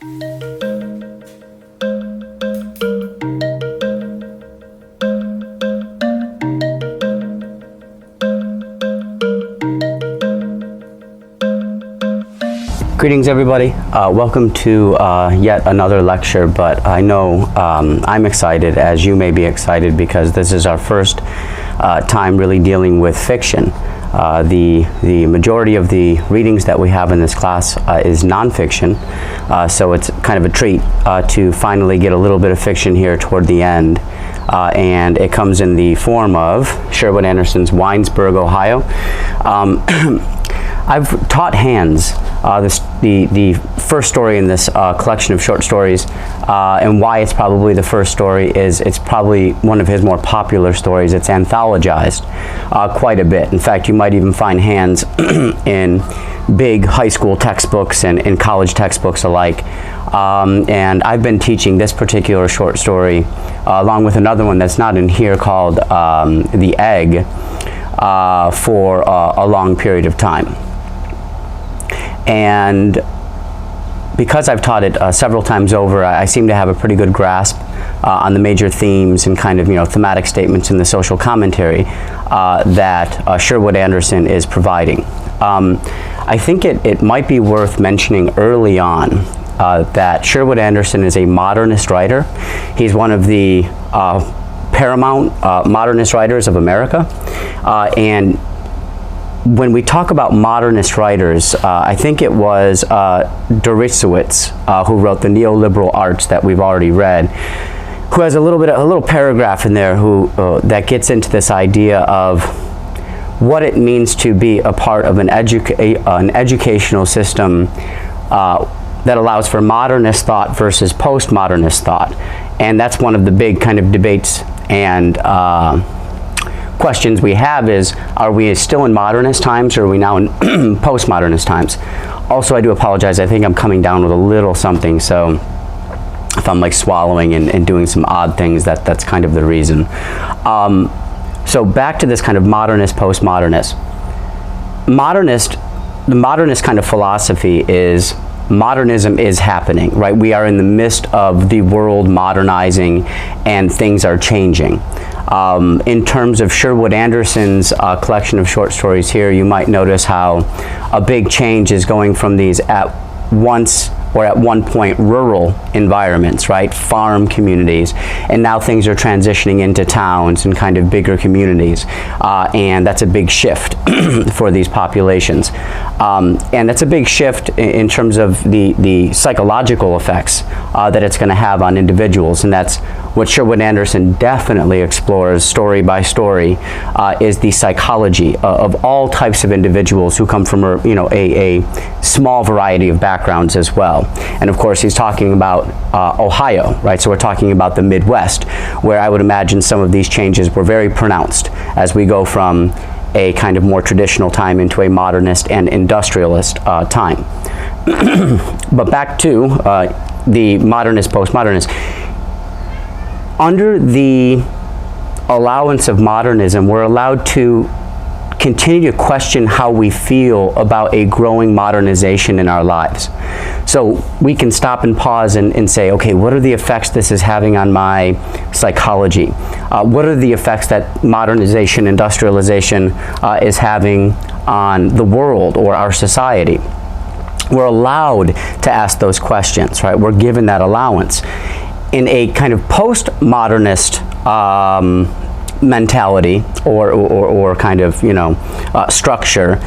Greetings, everybody. Welcome to yet another lecture, but I know I'm excited, as you may be excited, because this is our first time really dealing with fiction. The majority of the readings that we have in this class is nonfiction, so it's kind of a treat to finally get a little bit of fiction here toward the end. And it comes in the form of Sherwood Anderson's Winesburg, Ohio. I've taught Hans the first story in this collection of short stories, and why it's probably the first story is it's probably one of his more popular stories. It's anthologized quite a bit. In fact, you might even find Hans in big high school textbooks and in college textbooks alike. And I've been teaching this particular short story along with another one that's not in here called The Egg for a long period of time. And because I've taught it several times over, I seem to have a pretty good grasp on the major themes and kind of, thematic statements in the social commentary that Sherwood Anderson is providing. I think it might be worth mentioning early on that Sherwood Anderson is a modernist writer. He's one of the paramount modernist writers of America, and when we talk about modernist writers, I think it was Talarico who wrote the neoliberal arts that we've already read, who has a little paragraph in there that gets into this idea of what it means to be a part of an educational system that allows for modernist thought versus postmodernist thought. And that's one of the big kind of debates and questions we have is, are we still in modernist times, or are we now in postmodernist times? Also, I do apologize. I think I'm coming down with a little something, so if I'm like swallowing and doing some odd things, that's kind of the reason. So back to this kind of modernist, postmodernist. The modernist kind of philosophy is modernism is happening, right? We are in the midst of the world modernizing and things are changing. In terms of Sherwood Anderson's collection of short stories here, you might notice how a big change is going from these at one point rural environments, right? Farm communities, and now things are transitioning into towns and kind of bigger communities, and that's a big shift for these populations. And that's a big shift in terms of the psychological effects that it's going to have on individuals, and that's what Sherwood Anderson definitely explores story by story, is the psychology of all types of individuals who come from a small variety of backgrounds as well. And of course, he's talking about Ohio, right? So we're talking about the Midwest, where I would imagine some of these changes were very pronounced as we go from a kind of more traditional time into a modernist and industrialist time. But back to the modernist, postmodernist. Under the allowance of modernism, we're allowed to continue to question how we feel about a growing modernization in our lives. So we can stop and pause and say, okay, what are the effects this is having on my psychology? What are the effects that modernization, industrialization is having on the world or our society? We're allowed to ask those questions, right? We're given that allowance. In a kind of postmodernist mentality or kind of structure,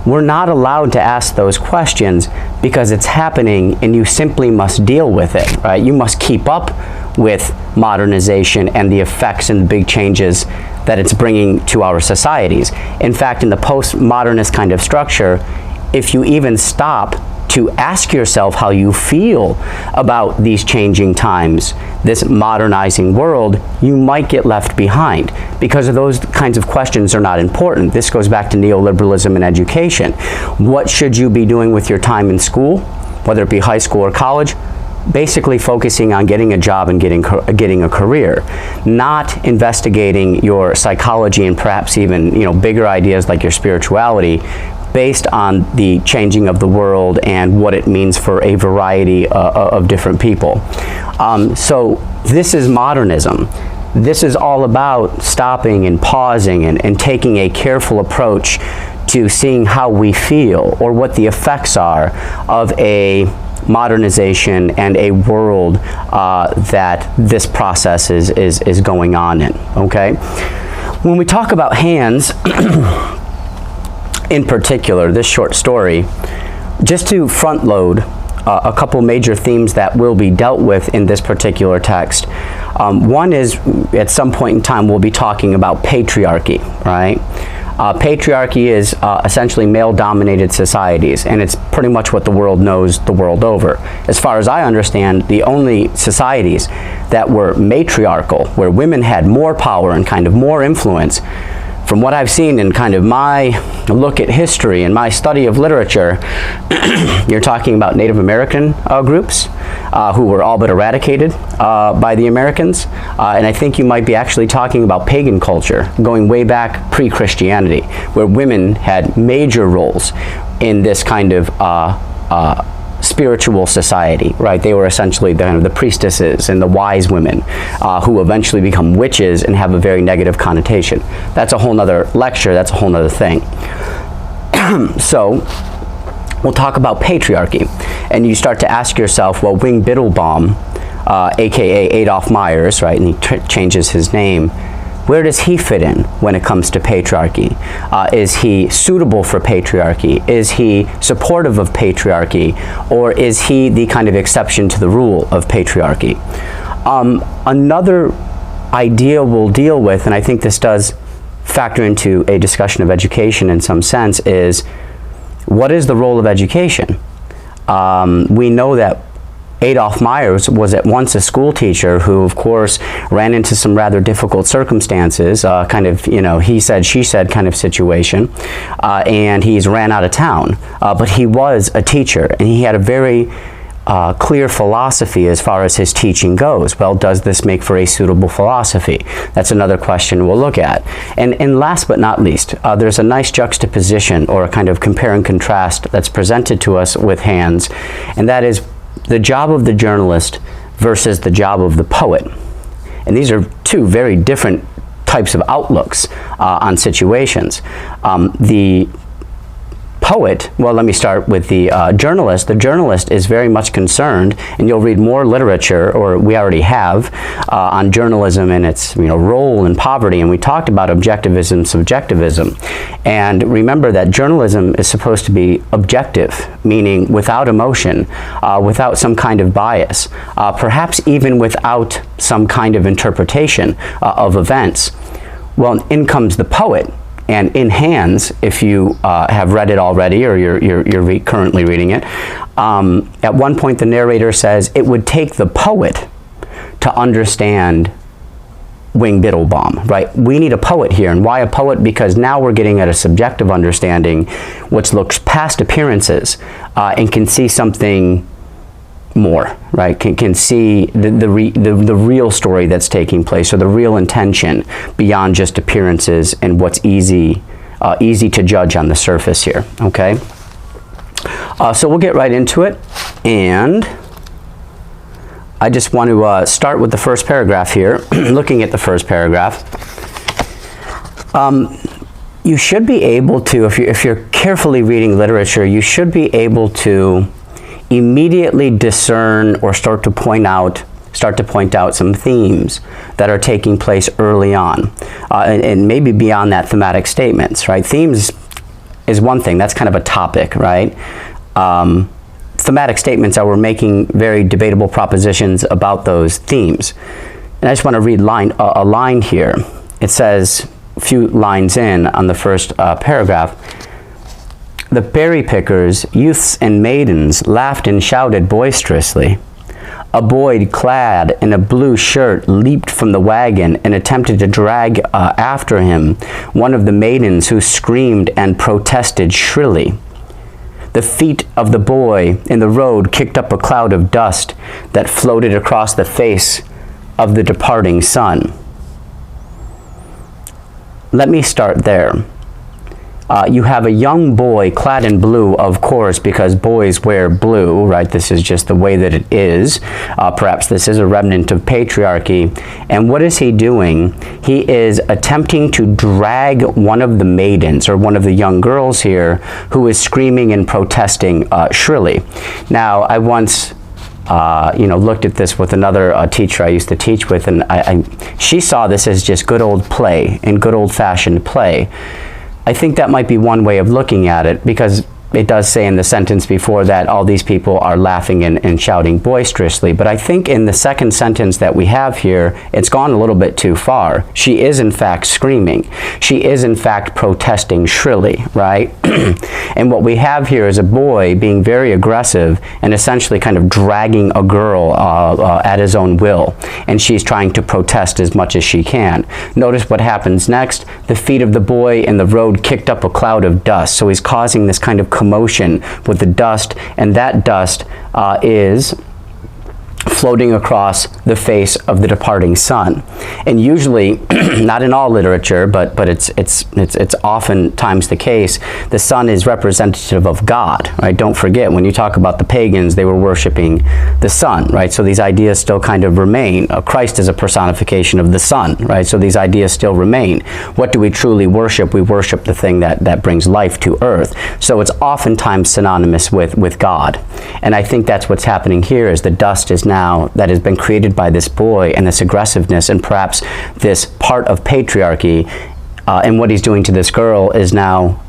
we're not allowed to ask those questions because it's happening and you simply must deal with it, right? You must keep up with modernization and the effects and the big changes that it's bringing to our societies. In fact, in the postmodernist kind of structure, if you even stop to ask yourself how you feel about these changing times, this modernizing world, you might get left behind because of those kinds of questions are not important. This goes back to neoliberalism in education. What should you be doing with your time in school, whether it be high school or college? Basically focusing on getting a job and getting a career, not investigating your psychology and perhaps even bigger ideas like your spirituality based on the changing of the world and what it means for a variety of different people. So this is modernism. This is all about stopping and pausing and taking a careful approach to seeing how we feel or what the effects are of a modernization and a world that this process is going on in, okay? When we talk about hands, in particular, this short story, just to front load a couple major themes that will be dealt with in this particular text. One is, at some point in time, we'll be talking about patriarchy, right? Patriarchy is essentially male-dominated societies, and it's pretty much what the world knows the world over. As far as I understand, the only societies that were matriarchal, where women had more power and kind of more influence, from what I've seen in kind of my look at history and my study of literature, you're talking about Native American groups who were all but eradicated by the Americans. And I think you might be actually talking about pagan culture going way back pre-Christianity, where women had major roles in this kind of spiritual society, right? They were essentially the priestesses and the wise women who eventually become witches and have a very negative connotation. That's a whole nother lecture, that's a whole nother thing. So we'll talk about patriarchy, and you start to ask yourself, well, Wing Biddlebaum, aka Adolf Myers, right, and he changes his name, where does he fit in when it comes to patriarchy? Is he suitable for patriarchy? Is he supportive of patriarchy? Or is he the kind of exception to the rule of patriarchy? Another idea we'll deal with, and I think this does factor into a discussion of education in some sense, is what is the role of education? We know that Adolf Myers was at once a school teacher who, of course, ran into some rather difficult circumstances, kind of, he said, she said kind of situation, and he's ran out of town. But he was a teacher, and he had a very clear philosophy as far as his teaching goes. Well, does this make for a suitable philosophy? That's another question we'll look at. And last but not least, there's a nice juxtaposition or a kind of compare and contrast that's presented to us with hands, and that is the job of the journalist versus the job of the poet. And these are two very different types of outlooks on situations. The poet, well, let me start with the journalist. The journalist is very much concerned, and you'll read more literature, or we already have, on journalism and its role in poverty, and we talked about objectivism, subjectivism. And remember that journalism is supposed to be objective, meaning without emotion, without some kind of bias, perhaps even without some kind of interpretation of events. Well, in comes the poet. And in Hands, if you have read it already, or you're currently reading it, at one point the narrator says it would take the poet to understand Wing Biddlebaum, right? We need a poet here. And why a poet? Because now we're getting at a subjective understanding which looks past appearances and can see something more, right? Can see the real story that's taking place, or the real intention beyond just appearances and what's easy to judge on the surface here, okay? So we'll get right into it, and I just want to start with the first paragraph here. Looking at the first paragraph, you should be able to, if you're carefully reading literature, you should be able to immediately discern or start to point out some themes that are taking place early on, and maybe beyond that, thematic statements, right? Themes is one thing, that's kind of a topic, right? Thematic statements are we're making very debatable propositions about those themes. And I just want to read a line here. It says, a few lines in on the first paragraph, "The berry pickers, youths and maidens, laughed and shouted boisterously. A boy clad in a blue shirt leaped from the wagon and attempted to drag after him one of the maidens, who screamed and protested shrilly. The feet of the boy in the road kicked up a cloud of dust that floated across the face of the departing sun." Let me start there. You have a young boy clad in blue, of course, because boys wear blue, right? This is just the way that it is. Perhaps this is a remnant of patriarchy. And what is he doing? He is attempting to drag one of the maidens, or one of the young girls here, who is screaming and protesting shrilly. Now, I once looked at this with another teacher I used to teach with, and she saw this as just good old play and good old-fashioned play. I think that might be one way of looking at it, because it does say in the sentence before that all these people are laughing and shouting boisterously. But I think in the second sentence that we have here, it's gone a little bit too far. She is in fact screaming. She is in fact protesting shrilly, right? And what we have here is a boy being very aggressive and essentially kind of dragging a girl at his own will. And she's trying to protest as much as she can. Notice what happens next. The feet of the boy in the road kicked up a cloud of dust. So he's causing this kind of commotion with the dust, and that dust is floating across the face of the departing sun. And usually, not in all literature, but it's oftentimes the case, the sun is representative of God, right? Don't forget, when you talk about the pagans, they were worshiping the sun, right? So these ideas still kind of remain. Christ is a personification of the sun, right? So these ideas still remain. What do we truly worship? We worship the thing that brings life to earth. So it's oftentimes synonymous with God. And I think that's what's happening here, is the dust is now that has been created by this boy and this aggressiveness and perhaps this part of patriarchy, and what he's doing to this girl is now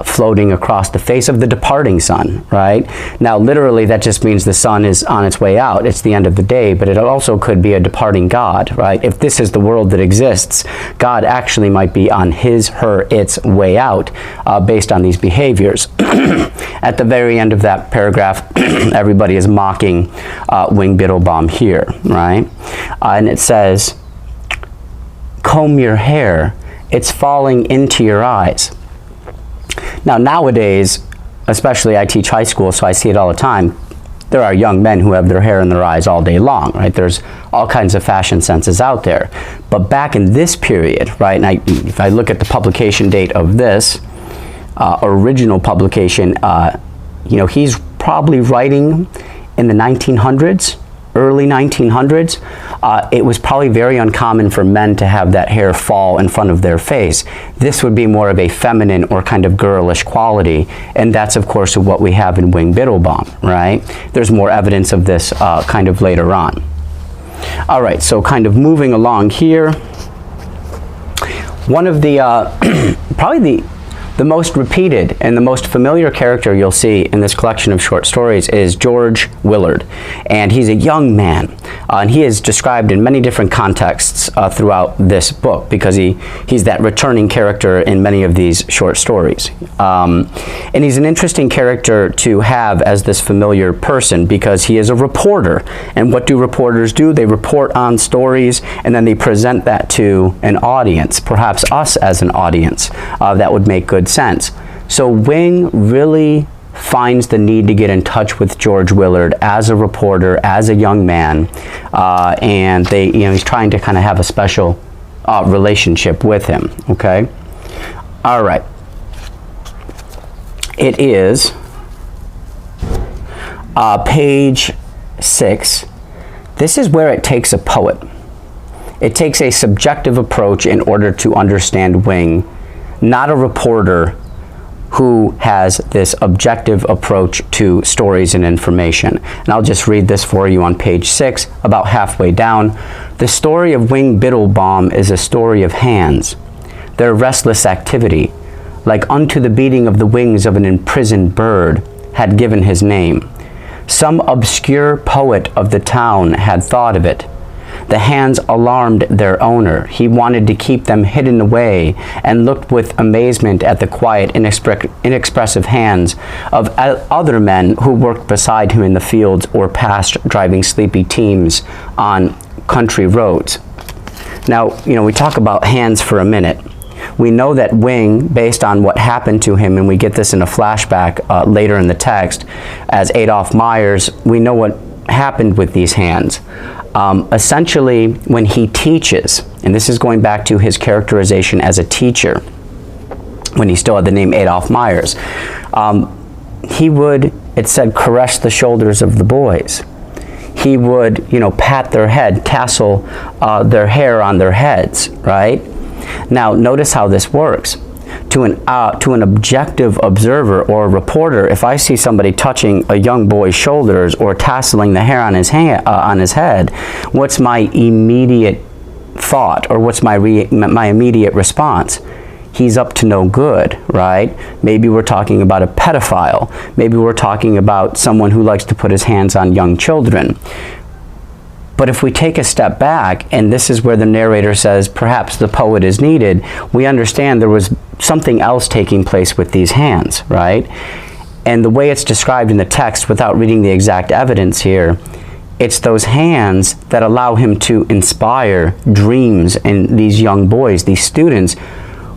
floating across the face of the departing sun, right? Now, literally, that just means the sun is on its way out. It's the end of the day, but it also could be a departing God, right? If this is the world that exists, God actually might be on his, her, its way out based on these behaviors. At the very end of that paragraph, everybody is mocking Wing Biddlebaum here, right? And it says, "Comb your hair, it's falling into your eyes." Now, nowadays, especially I teach high school, so I see it all the time, there are young men who have their hair in their eyes all day long, right? There's all kinds of fashion senses out there. But back in this period, right, and if I look at the publication date of this original publication, he's probably writing in the 1900s, early 1900s. It was probably very uncommon for men to have that hair fall in front of their face. This would be more of a feminine or kind of girlish quality, and that's of course what we have in Wing Biddlebaum, right? There's more evidence of this kind of later on. All right, so kind of moving along here, one of the probably the most repeated and the most familiar character you'll see in this collection of short stories is George Willard. And he's a young man. And he is described in many different contexts throughout this book, because he's that returning character in many of these short stories. And he's an interesting character to have as this familiar person, because he is a reporter. And what do reporters do? They report on stories, and then they present that to an audience, perhaps us as an audience. That would make good sense. So Wing really finds the need to get in touch with George Willard as a reporter, as a young man, and he's trying to kind of have a special relationship with him. Okay, all right. It is page 6. This is where it takes a poet. It takes a subjective approach in order to understand Wing, not a reporter who has this objective approach to stories and information. And I'll just read this for you on page 6, about halfway down. "The story of Wing Biddlebaum is a story of hands, their restless activity, like unto the beating of the wings of an imprisoned bird, had given his name. Some obscure poet of the town had thought of it. The hands alarmed their owner. He wanted to keep them hidden away, and looked with amazement at the quiet, inexpressive hands of other men who worked beside him in the fields or passed driving sleepy teams on country roads." Now, we talk about hands for a minute. We know that Wing, based on what happened to him, and we get this in a flashback later in the text, as Adolph Myers, we know what happened with these hands. Essentially, when he teaches, and this is going back to his characterization as a teacher, when he still had the name Adolph Myers. He would, it said, caress the shoulders of the boys. He would, pat their head, tassel their hair on their heads, right? Now, notice how this works. To an objective observer or a reporter, if I see somebody touching a young boy's shoulders or tasseling the hair on his head, what's my immediate thought, or what's my immediate response? He's up to no good, right? Maybe we're talking about a pedophile. Maybe we're talking about someone who likes to put his hands on young children. But if we take a step back, and this is where the narrator says perhaps the poet is needed, we understand there was something else taking place with these hands, right? And the way it's described in the text, without reading the exact evidence here, it's those hands that allow him to inspire dreams in these young boys, these students,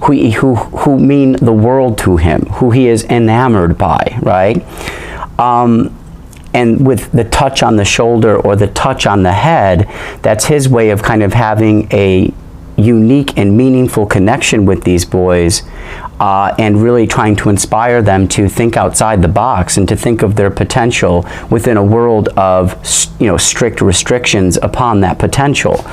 who mean the world to him, who he is enamored by, right? And with the touch on the shoulder or the touch on the head, that's his way of kind of having a unique and meaningful connection with these boys, and really trying to inspire them to think outside the box and to think of their potential within a world of strict restrictions upon that potential.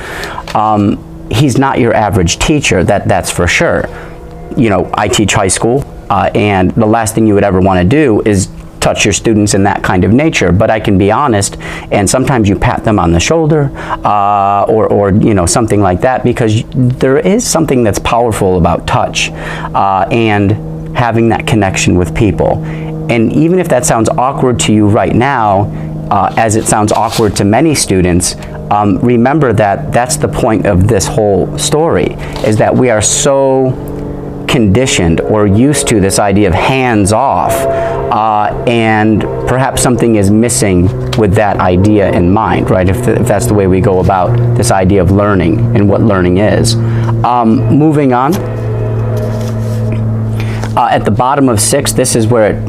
He's not your average teacher, that's for sure. I teach high school, and the last thing you would ever want to do is touch your students in that kind of nature, but I can be honest, and sometimes you pat them on the shoulder, or something like that, because there is something that's powerful about touch, and having that connection with people. And even if that sounds awkward to you right now, as it sounds awkward to many students, remember that that's the point of this whole story, is that we are so conditioned or used to this idea of hands off, and perhaps something is missing with that idea in mind, right? If that's the way we go about this idea of learning and what learning is. Moving on, at the bottom of 6, this is where it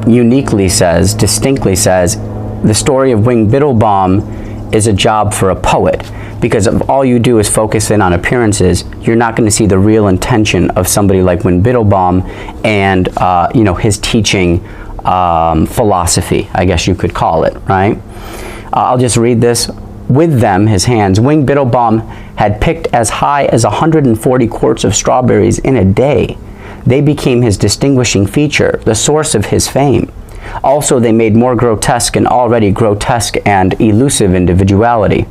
distinctly says, the story of Wing Biddlebaum is a job for a poet. Because if all you do is focus in on appearances, you're not going to see the real intention of somebody like Wing Biddlebaum and his teaching philosophy, I guess you could call it, right? I'll just read this. With them, his hands, Wing Biddlebaum had picked as high as 140 quarts of strawberries in a day. They became his distinguishing feature, the source of his fame. Also, they made more grotesque an already grotesque and elusive individuality.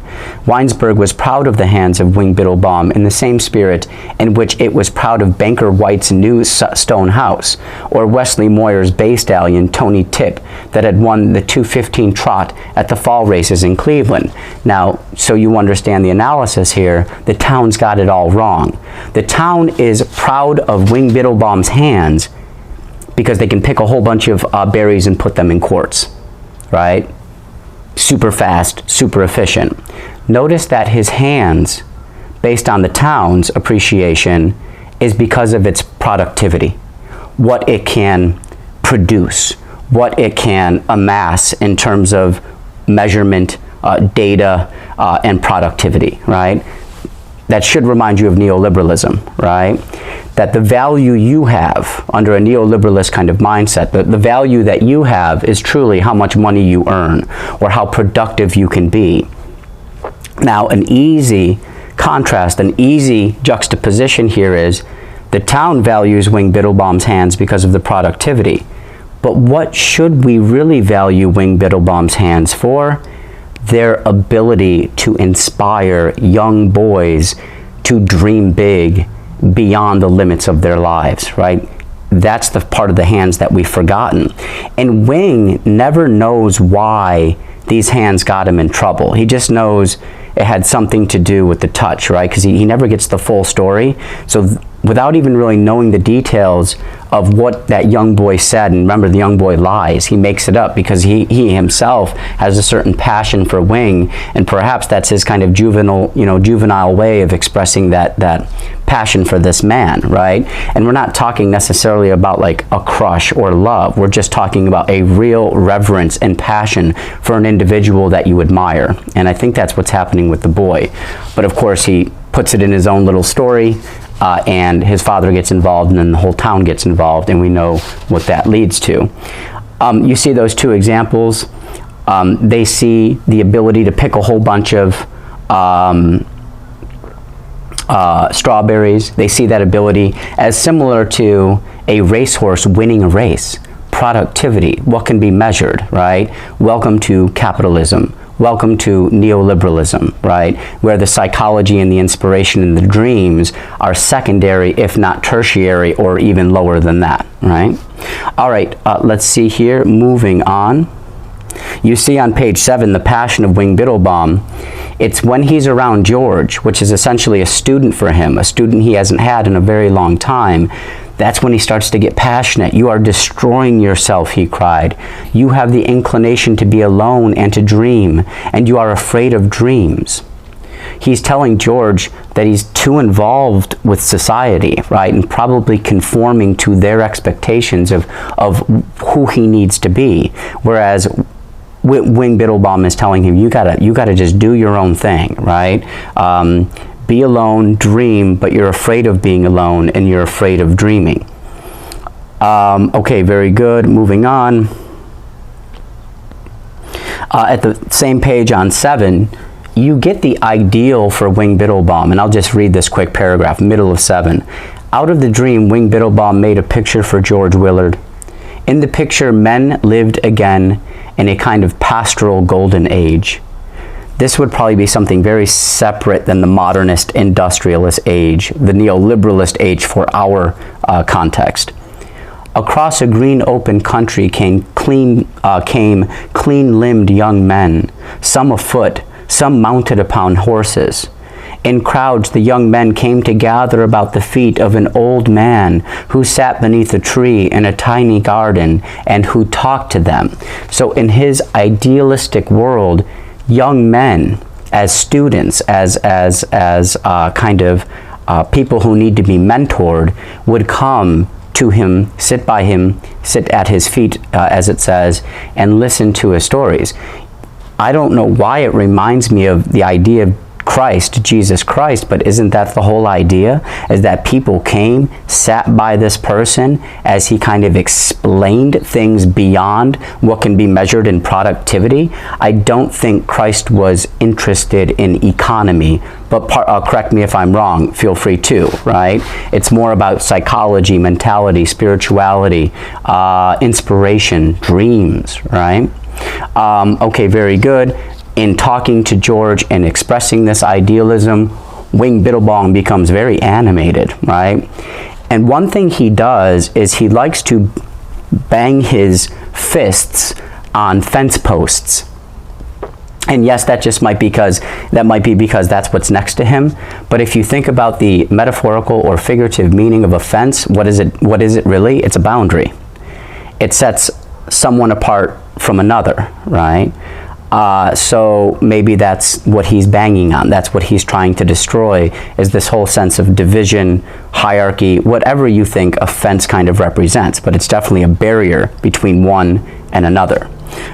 Winesburg was proud of the hands of Wing Biddlebaum in the same spirit in which it was proud of Banker White's new stone house, or Wesley Moyer's bay stallion, Tony Tip, that had won the 2:15 trot at the fall races in Cleveland. Now, so you understand the analysis here, the town's got it all wrong. The town is proud of Wing Biddlebaum's hands because they can pick a whole bunch of berries and put them in quarts, right? Super fast, super efficient. Notice that his hands, based on the town's appreciation, is because of its productivity, what it can produce, what it can amass in terms of measurement, data, and productivity, right? That should remind you of neoliberalism, right? That the value you have under a neoliberalist kind of mindset, the value that you have is truly how much money you earn or how productive you can be. Now, an easy contrast, an easy juxtaposition here is the town values Wing Biddlebaum's hands because of the productivity. But what should we really value Wing Biddlebaum's hands for? Their ability to inspire young boys to dream big beyond the limits of their lives, right? That's the part of the hands that we've forgotten. And Wing never knows why these hands got him in trouble. He just knows it had something to do with the touch, right? Because he never gets the full story. So without even really knowing the details of what that young boy said, and remember, the young boy lies, he makes it up because he himself has a certain passion for Wing, and perhaps that's his kind of juvenile way of expressing that passion for this man, right? And we're not talking necessarily about like a crush or love. We're just talking about a real reverence and passion for an individual that you admire. And I think that's what's happening with the boy. But of course, he puts it in his own little story, and his father gets involved, and then the whole town gets involved, and we know what that leads to. You see those two examples. They see the ability to pick a whole bunch of strawberries. They see that ability as similar to a racehorse winning a race. Productivity, what can be measured, right? Welcome to capitalism. Welcome to neoliberalism, right? Where the psychology and the inspiration and the dreams are secondary, if not tertiary, or even lower than that, right? All right, let's see here, moving on. You see on page 7, The Passion of Wing Biddlebaum. It's when he's around George, which is essentially a student for him, a student he hasn't had in a very long time. That's when he starts to get passionate. You are destroying yourself, he cried. You have the inclination to be alone and to dream, and you are afraid of dreams. He's telling George that he's too involved with society, right, and probably conforming to their expectations of who he needs to be. Whereas Wing Biddlebaum is telling him, you gotta just do your own thing, right? Be alone, dream, but you're afraid of being alone and you're afraid of dreaming. Okay, very good. Moving on. At the same page on 7, you get the ideal for Wing Biddlebaum, and I'll just read this quick paragraph, middle of 7. Out of the dream, Wing Biddlebaum made a picture for George Willard. In the picture, men lived again in a kind of pastoral golden age. This would probably be something very separate than the modernist industrialist age, the neoliberalist age for our context. Across a green open country came clean-limbed young men, some afoot, some mounted upon horses. In crowds, the young men came to gather about the feet of an old man who sat beneath a tree in a tiny garden and who talked to them. So in his idealistic world, young men as students, as people who need to be mentored, would come to him, sit at his feet, as it says, and listen to his stories. I don't know why it reminds me of the idea of Christ, Jesus Christ, but isn't that the whole idea? Is that people came, sat by this person as he kind of explained things beyond what can be measured in productivity? I don't think Christ was interested in economy, but correct me if I'm wrong, feel free to, right? It's more about psychology, mentality, spirituality, inspiration, dreams, right? Okay, very good. In talking to George and expressing this idealism, Wing Biddlebaum becomes very animated, right? And one thing he does is he likes to bang his fists on fence posts. And yes, that might be because that's what's next to him. But if you think about the metaphorical or figurative meaning of a fence, what is it really? It's a boundary. It sets someone apart from another, right? So maybe that's what he's banging on. That's what he's trying to destroy, is this whole sense of division, hierarchy, whatever you think a fence kind of represents. But it's definitely a barrier between one and another.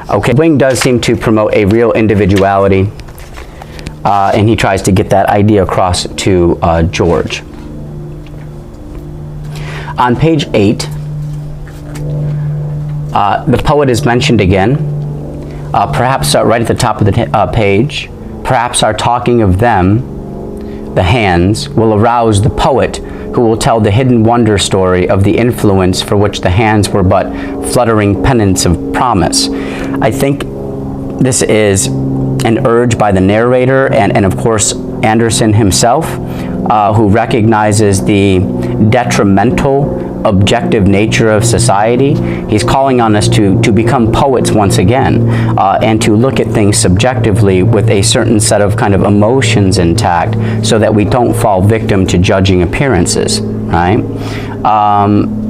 Okay, Wing does seem to promote a real individuality, and he tries to get that idea across to George. On page 8, the poet is mentioned again. Perhaps right at the top of the page, perhaps our talking of them, the hands, will arouse the poet who will tell the hidden wonder story of the influence for which the hands were but fluttering pennants of promise. I think this is an urge by the narrator and of course Anderson himself, who recognizes the detrimental objective nature of society. He's calling on us to become poets once again, and to look at things subjectively with a certain set of kind of emotions intact, so that we don't fall victim to judging appearances, right?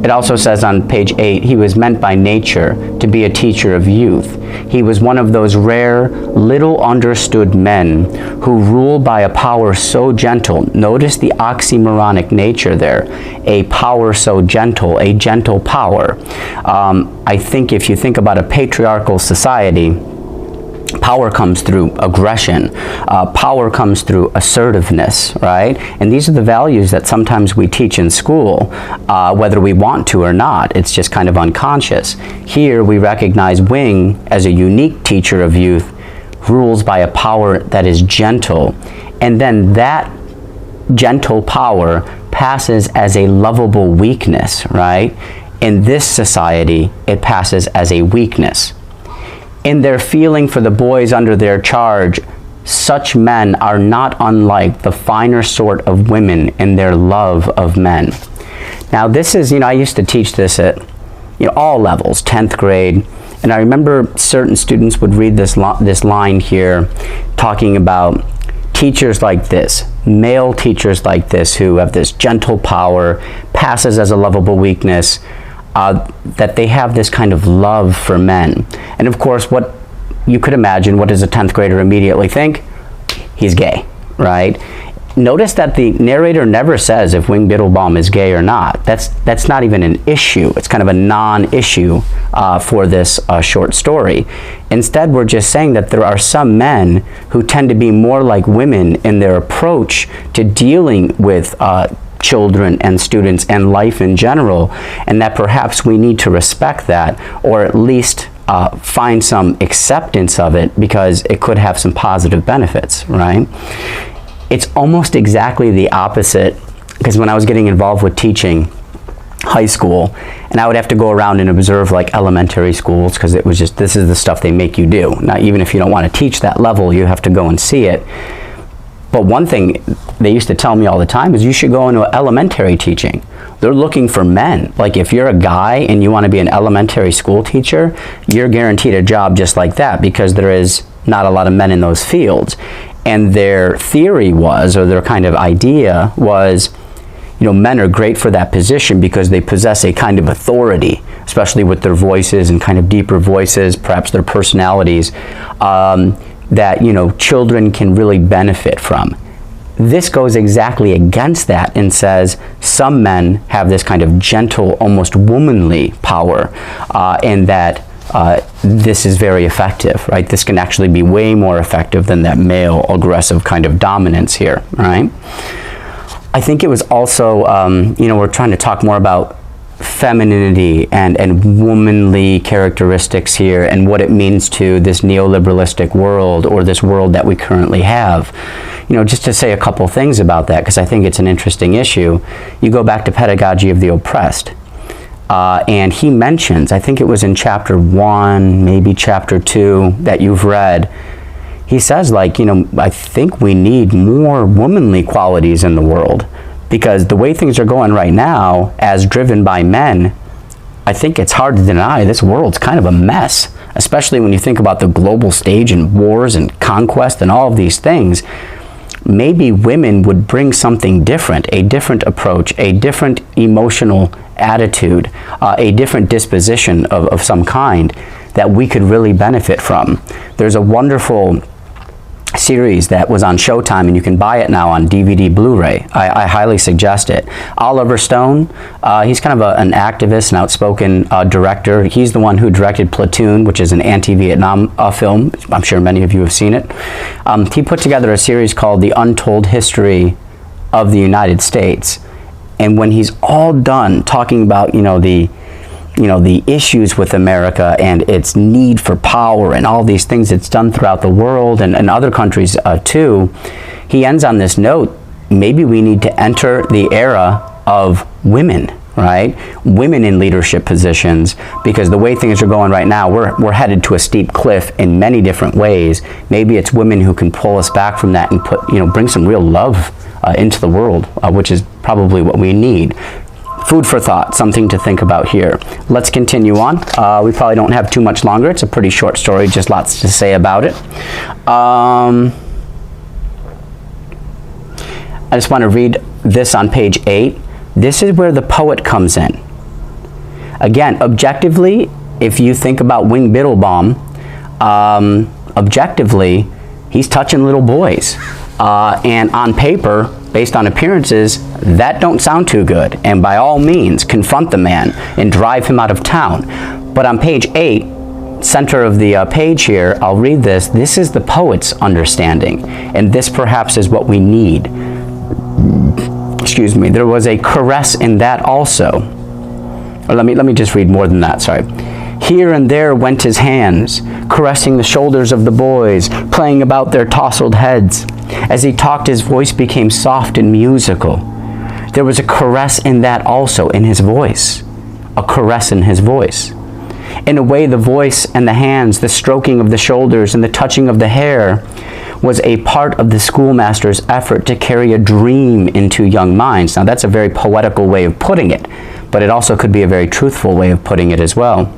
It also says on page 8, he was meant by nature to be a teacher of youth. He was one of those rare, little understood men who rule by a power so gentle. Notice the oxymoronic nature there. A power so gentle, a gentle power. I think if you think about a patriarchal society, Power comes through aggression. Power comes through assertiveness, right? And these are the values that sometimes we teach in school, whether we want to or not. It's just kind of unconscious. Here we recognize Wing as a unique teacher of youth, rules by a power that is gentle. And then that gentle power passes as a lovable weakness, right? In this society, it passes as a weakness. In their feeling for the boys under their charge, such men are not unlike the finer sort of women in their love of men. Now this is, I used to teach this at, all levels, 10th grade, and I remember certain students would read this line here, talking about teachers like this, male teachers like this, who have this gentle power, passes as a lovable weakness, that they have this kind of love for men. And of course, what you could imagine, what does a 10th grader immediately think? He's gay, right? Notice that the narrator never says if Wing Biddlebaum is gay or not. That's not even an issue. It's kind of a non-issue for this short story. Instead, we're just saying that there are some men who tend to be more like women in their approach to dealing with children and students and life in general, and that perhaps we need to respect that, or at least find some acceptance of it, because it could have some positive benefits, right? It's almost exactly the opposite, because when I was getting involved with teaching high school, and I would have to go around and observe like elementary schools, because it was just, this is the stuff they make you do. Now, even if you don't want to teach that level, you have to go and see it. But one thing they used to tell me all the time is you should go into elementary teaching. They're looking for men. Like if you're a guy and you want to be an elementary school teacher, you're guaranteed a job just like that, because there is not a lot of men in those fields. And their theory was, or their kind of idea was, men are great for that position because they possess a kind of authority, especially with their voices and kind of deeper voices, perhaps their personalities, that, children can really benefit from. This goes exactly against that and says some men have this kind of gentle, almost womanly power, and that this is very effective, right? This can actually be way more effective than that male aggressive kind of dominance here, right? I think it was also, we're trying to talk more about femininity and womanly characteristics here, and what it means to this neoliberalistic world, or this world that we currently have. Just to say a couple things about that, because I think it's an interesting issue. You go back to Pedagogy of the Oppressed, and he mentions, I think it was in chapter 1, maybe chapter 2 that you've read, he says, like, I think we need more womanly qualities in the world. Because the way things are going right now, as driven by men, I think it's hard to deny this world's kind of a mess, especially when you think about the global stage and wars and conquest and all of these things. Maybe women would bring something different, a different approach, a different emotional attitude, a different disposition of some kind that we could really benefit from. There's a wonderful series that was on Showtime, and you can buy it now on DVD Blu-ray. I highly suggest it. Oliver Stone, he's kind of an activist and outspoken director. He's the one who directed Platoon, which is an anti-Vietnam film. I'm sure many of you have seen it. He put together a series called The Untold History of the United States. And when he's all done talking about, the issues with America and its need for power and all these things it's done throughout the world and other countries too, he ends on this note: maybe we need to enter the era of women, right? Women in leadership positions, because the way things are going right now, we're headed to a steep cliff in many different ways. Maybe it's women who can pull us back from that and bring some real love into the world, which is probably what we need. Food for thought, something to think about here. Let's continue on. We probably don't have too much longer. It's a pretty short story, just lots to say about it. I just want to read this on page 8. This is where the poet comes in. Again, objectively, if you think about Wing Biddlebaum, objectively, he's touching little boys. And on paper, based on appearances, that don't sound too good. And by all means, confront the man and drive him out of town. But on page 8, center of the page here, I'll read this. This is the poet's understanding, and this perhaps is what we need. Excuse me. There was a caress in that also. Or let me just read more than that, sorry. Here and there went his hands, caressing the shoulders of the boys, playing about their tousled heads. As he talked, his voice became soft and musical. There was a caress in that also, in his voice. A caress in his voice. In a way, the voice and the hands, the stroking of the shoulders and the touching of the hair was a part of the schoolmaster's effort to carry a dream into young minds. Now, that's a very poetical way of putting it, but it also could be a very truthful way of putting it as well.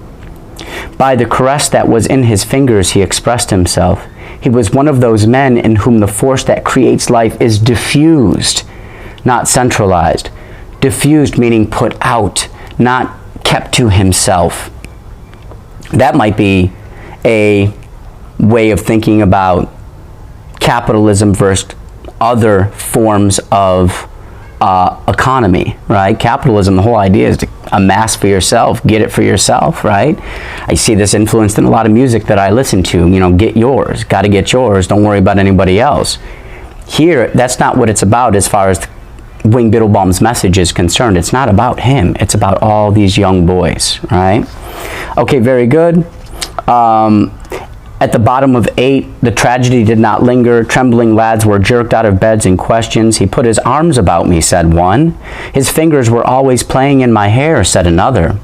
By the caress that was in his fingers, he expressed himself. He was one of those men in whom the force that creates life is diffused, not centralized. Diffused meaning put out, not kept to himself. That might be a way of thinking about capitalism versus other forms of economy, right? Capitalism, the whole idea is to amass for yourself, get it for yourself, right? I see this influenced in a lot of music that I listen to. You know, get yours, got to get yours, don't worry about anybody else. Here, that's not what it's about as far as Wing Biddlebaum's message is concerned. It's not about him. It's about all these young boys, right? Okay, very good. At the bottom of 8, the tragedy did not linger. Trembling lads were jerked out of beds in questions. He put his arms about me, said one. His fingers were always playing in my hair, said another.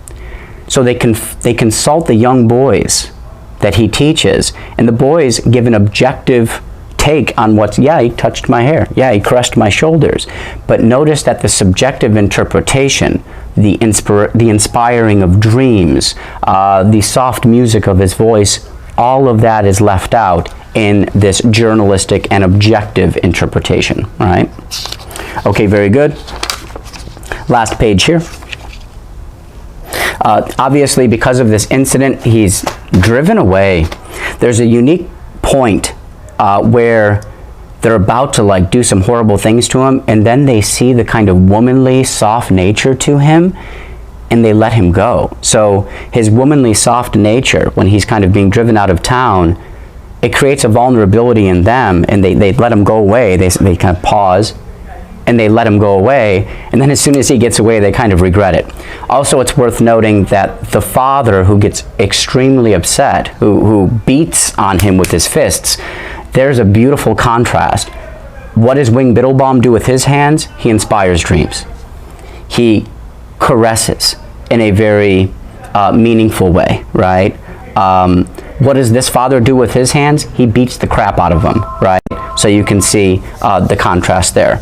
So they consult the young boys that he teaches, and the boys give an objective take on what's, yeah, he touched my hair. Yeah, he caressed my shoulders. But notice that the subjective interpretation, the inspiring of dreams, the soft music of his voice, all of that is left out in this journalistic and objective interpretation, right? Okay, very good. Last page here. Obviously, because of this incident, he's driven away. There's a unique point where they're about to like do some horrible things to him, and then they see the kind of womanly, soft nature to him, and they let him go. So his womanly, soft nature, when he's kind of being driven out of town, it creates a vulnerability in them, and they let him go away. They kind of pause, and they let him go away, and then as soon as he gets away, they kind of regret it. Also, it's worth noting that the father, who gets extremely upset, who beats on him with his fists, there's a beautiful contrast. What does Wing Biddlebaum do with his hands? He inspires dreams. He caresses in a very meaningful way, right? What does this father do with his hands? He beats the crap out of them, right? So you can see the contrast there.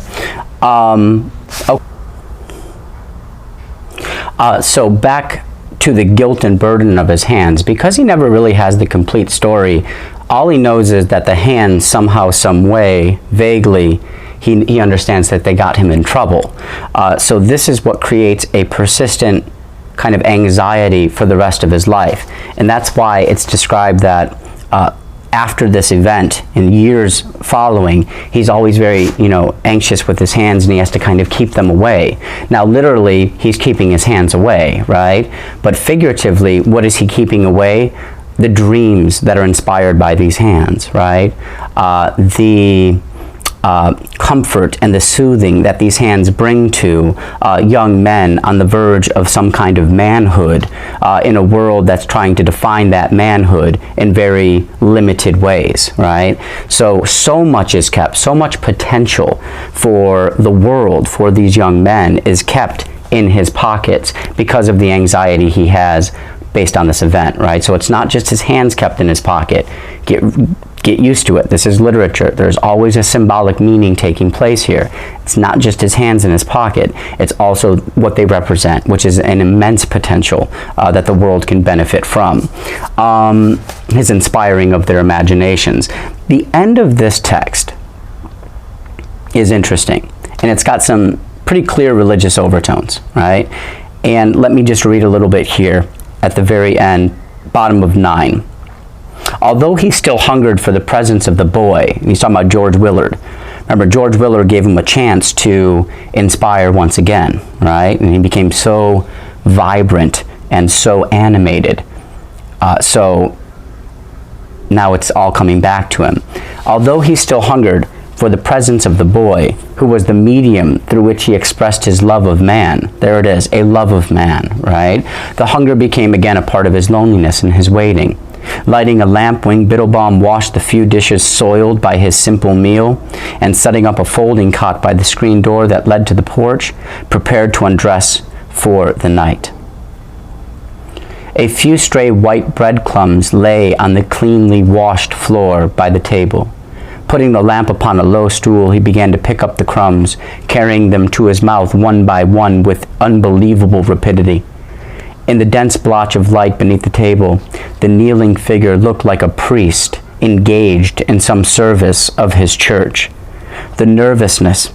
So back to the guilt and burden of his hands. Because he never really has the complete story, all he knows is that the hands somehow, some way, vaguely, he understands that they got him in trouble. So this is what creates a persistent kind of anxiety for the rest of his life. And that's why it's described that after this event, in years following, he's always very, anxious with his hands, and he has to kind of keep them away. Now, literally, he's keeping his hands away, right? But figuratively, what is he keeping away? The dreams that are inspired by these hands, right? The comfort and the soothing that these hands bring to young men on the verge of some kind of manhood in a world that's trying to define that manhood in very limited ways, right? So much is kept, so much potential for the world, for these young men, is kept in his pockets because of the anxiety he has based on this event, right? So it's not just his hands kept in his pocket. Get used to it. This is literature. There's always a symbolic meaning taking place here. It's not just his hands in his pocket. It's also what they represent, which is an immense potential that the world can benefit from. His inspiring of their imaginations. The end of this text is interesting, and it's got some pretty clear religious overtones, right? And let me just read a little bit here at the very end, bottom of 9. Although he still hungered for the presence of the boy, he's talking about George Willard. Remember, George Willard gave him a chance to inspire once again, right? And he became so vibrant and so animated. So now it's all coming back to him. Although he still hungered for the presence of the boy, who was the medium through which he expressed his love of man. There it is, a love of man, right? The hunger became again a part of his loneliness and his waiting. Lighting a lamp, Wing Biddlebaum washed the few dishes soiled by his simple meal, and setting up a folding cot by the screen door that led to the porch, prepared to undress for the night. A few stray white breadcrumbs lay on the cleanly washed floor by the table. Putting the lamp upon a low stool, he began to pick up the crumbs, carrying them to his mouth one by one with unbelievable rapidity. In the dense blotch of light beneath the table, the kneeling figure looked like a priest engaged in some service of his church. The nervousness,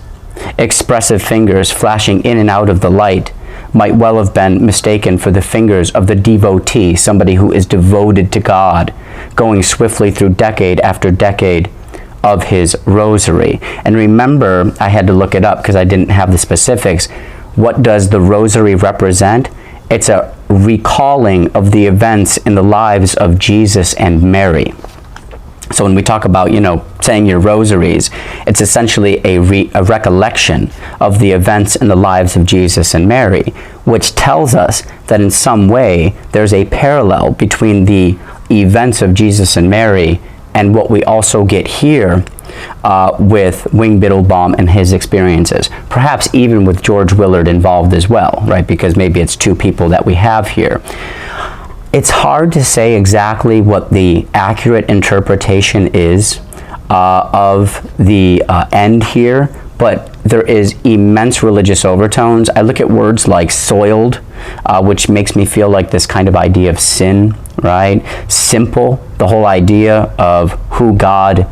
expressive fingers flashing in and out of the light, might well have been mistaken for the fingers of the devotee, somebody who is devoted to God, going swiftly through decade after decade of his rosary. And remember, I had to look it up because I didn't have the specifics. What does the rosary represent? It's a recalling of the events in the lives of Jesus and Mary. So when we talk about, saying your rosaries, it's essentially a recollection of the events in the lives of Jesus and Mary, which tells us that in some way there's a parallel between the events of Jesus and Mary and what we also get here with Wing Biddlebaum and his experiences. Perhaps even with George Willard involved as well, right? Because maybe it's two people that we have here. It's hard to say exactly what the accurate interpretation is of the end here, but there is immense religious overtones. I look at words like soiled, which makes me feel like this kind of idea of sin, right? Simple, the whole idea of who God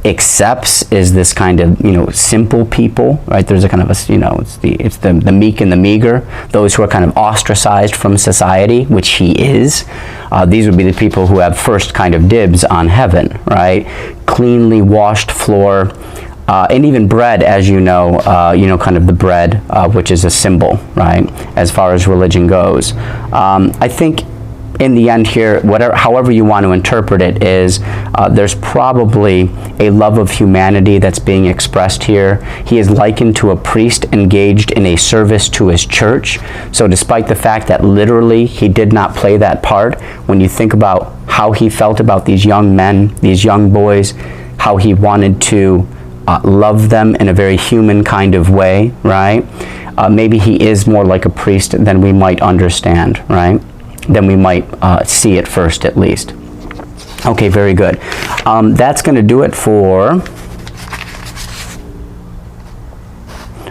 accepts is this kind of, simple people, right? There's a kind of it's the meek and the meager, those who are kind of ostracized from society, which he is. These would be the people who have first kind of dibs on heaven, right? Cleanly washed floor, and even bread, as kind of the bread, which is a symbol, right? As far as religion goes. I think in the end here, however you want to interpret it, is there's probably a love of humanity that's being expressed here. He is likened to a priest engaged in a service to his church. So despite the fact that literally he did not play that part, when you think about how he felt about these young men, these young boys, how he wanted to love them in a very human kind of way, right? Maybe he is more like a priest than we might understand, right? Than we might see at first, at least. Okay, very good. That's going to do it for...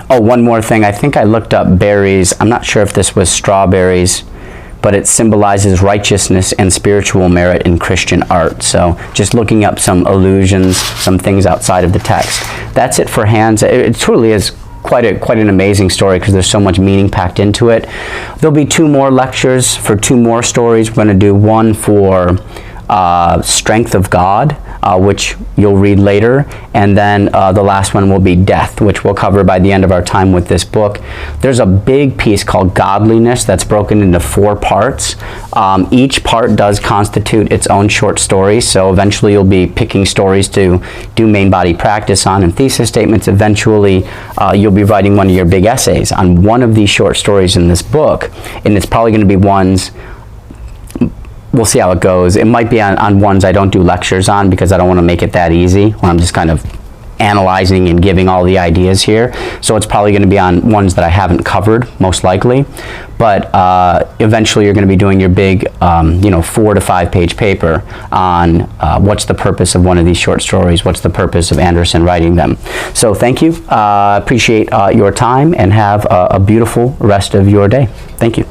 Oh, one more thing. I think I looked up berries. I'm not sure if this was strawberries, but it symbolizes righteousness and spiritual merit in Christian art. So just looking up some allusions, some things outside of the text. That's it for hands. It truly is quite an amazing story because there's so much meaning packed into it. There'll be 2 more lectures for 2 more stories. We're going to do one for Strength of God, which you'll read later, and then the last one will be Death, which we'll cover by the end of our time with this book. There's a big piece called Godliness that's broken into 4 parts. Each part does constitute its own short story, so eventually you'll be picking stories to do main body practice on and thesis statements. Eventually you'll be writing one of your big essays on one of these short stories in this book, and it's probably going to be ones... We'll see how it goes. It might be on ones I don't do lectures on because I don't want to make it that easy when I'm just kind of analyzing and giving all the ideas here. So it's probably going to be on ones that I haven't covered, most likely. But eventually you're going to be doing your big, 4 to 5 page paper on what's the purpose of one of these short stories, what's the purpose of Anderson writing them. So thank you. Appreciate your time and have a beautiful rest of your day. Thank you.